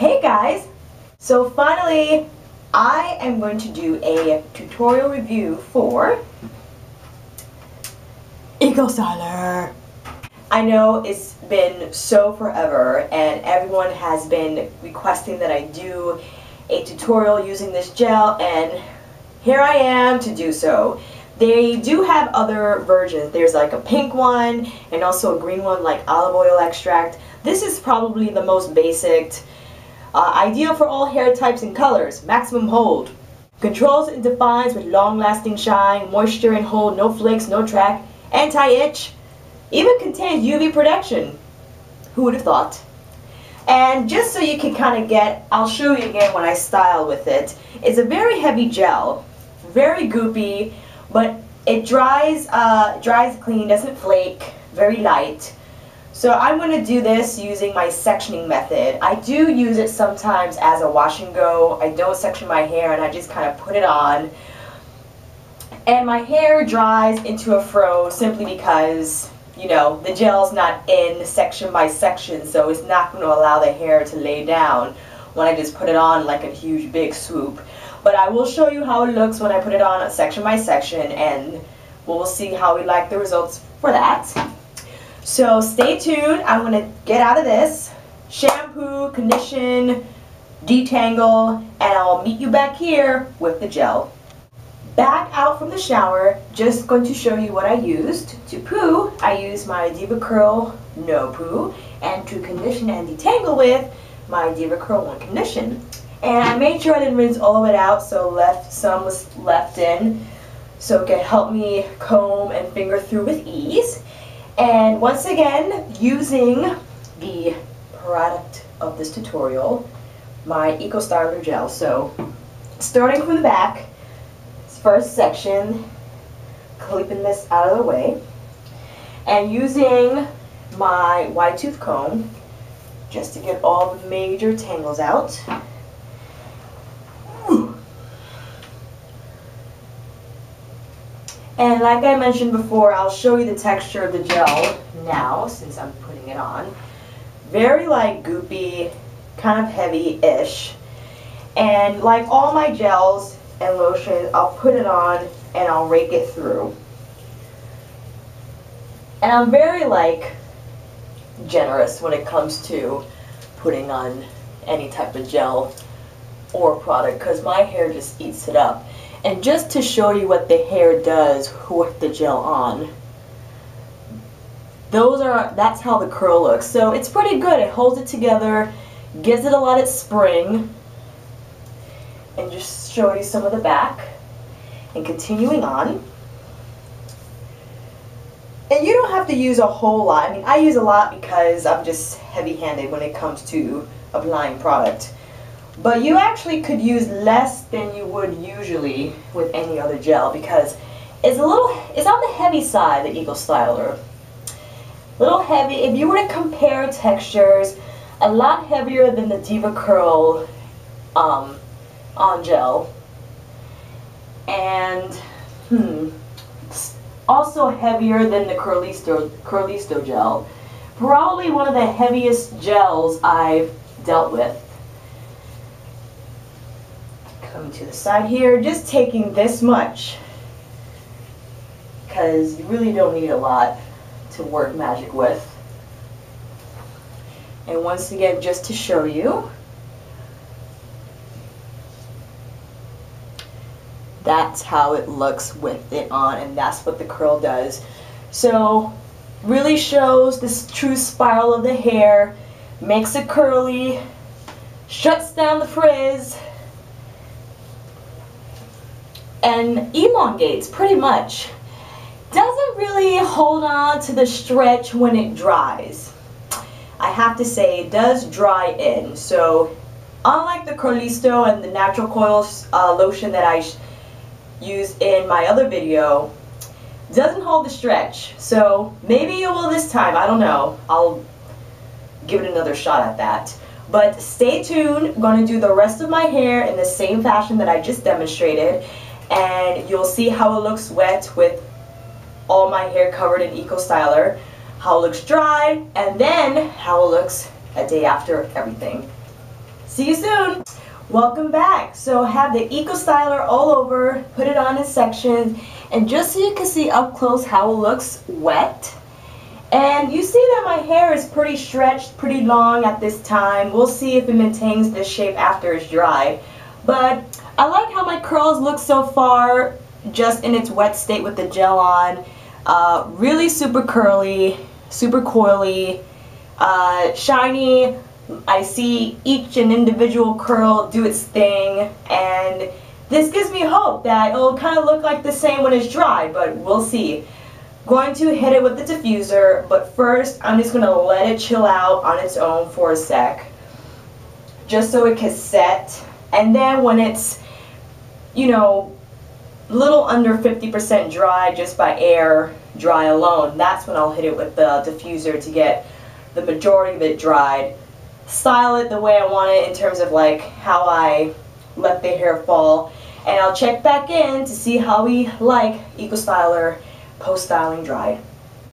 Hey guys! So finally, I am going to do a tutorial review for Eco Styler. I know it's been so forever and everyone has been requesting that I do a tutorial using this gel, and here I am to do so. They do have other versions. There's like a pink one and also a green one like olive oil extract. This is probably the most basic, ideal for all hair types and colors. Maximum hold. Controls and defines with long-lasting shine, moisture and hold, no flakes, no track, anti-itch. Even contains UV protection. Who would have thought? And just so you can kind of get, I'll show you again when I style with it. It's a very heavy gel, very goopy, but it dries clean, doesn't flake, very light. So I'm going to do this using my sectioning method. I do use it sometimes as a wash and go. I don't section my hair and I just kind of put it on. And my hair dries into a fro simply because, you know, the gel's not in section by section, so it's not going to allow the hair to lay down when I just put it on like a huge big swoop. But I will show you how it looks when I put it on section by section, and we'll see how we like the results for that. So stay tuned. I'm going to get out of this, shampoo, condition, detangle, and I'll meet you back here with the gel. Back out from the shower, just going to show you what I used. To poo, I used my Diva Curl No Poo, and to condition and detangle with, my Diva Curl 1 Condition. And I made sure I didn't rinse all of it out, so some was left in, so it can help me comb and finger through with ease. And once again, using the product of this tutorial, my Eco Styler gel. So starting from the back, first section, clipping this out of the way, and using my wide tooth comb just to get all the major tangles out. And like I mentioned before, I'll show you the texture of the gel now since I'm putting it on. Very light, goopy, kind of heavy-ish. And like all my gels and lotion, I'll put it on and I'll rake it through. And I'm very generous when it comes to putting on any type of gel or product, because my hair just eats it up. And just to show you what the hair does with the gel on, that's how the curl looks. So it's pretty good. It holds it together, gives it a lot of spring. And just show you some of the back, and continuing on. And you don't have to use a whole lot. I mean, I use a lot because I'm just heavy-handed when it comes to applying product. But you actually could use less than you would usually with any other gel, because it's on the heavy side, the Eco Styler. A little heavy. If you were to compare textures, a lot heavier than the Diva Curl on gel, and also heavier than the Curlisto gel. Probably one of the heaviest gels I've dealt with. Coming to the side here, just taking this much, because you really don't need a lot to work magic with. And once again, just to show you, that's how it looks with it on, and that's what the curl does. So really shows this true spiral of the hair, makes it curly, shuts down the frizz, and elongates pretty much. Doesn't really hold on to the stretch when it dries. I have to say, it does dry in. So unlike the Curlisto and the natural coils lotion that I used in my other video, doesn't hold the stretch. So maybe you will this time, I don't know. I'll give it another shot at that. But stay tuned. I'm going to do the rest of my hair in the same fashion that I just demonstrated, and you'll see how it looks wet with all my hair covered in Eco Styler, how it looks dry, and then how it looks a day after everything. See you soon. Welcome back. So I have the Eco Styler all over, put it on in sections, and just so you can see up close how it looks wet. And you see that my hair is pretty stretched, pretty long at this time. We'll see if it maintains this shape after it's dry. But I like how my curls look so far, just in its wet state with the gel on. Really super curly, super coily, shiny. I see each and individual curl do its thing, and this gives me hope that it'll kind of look like the same when it's dry, but we'll see. Going to hit it with the diffuser, but first I'm just going to let it chill out on its own for a sec, just so it can set. And then when it's, you know, a little under 50% dry just by air dry alone, that's when I'll hit it with the diffuser to get the majority of it dried. Style it the way I want it in terms of like how I let the hair fall, and I'll check back in to see how we like Eco Styler post styling dried.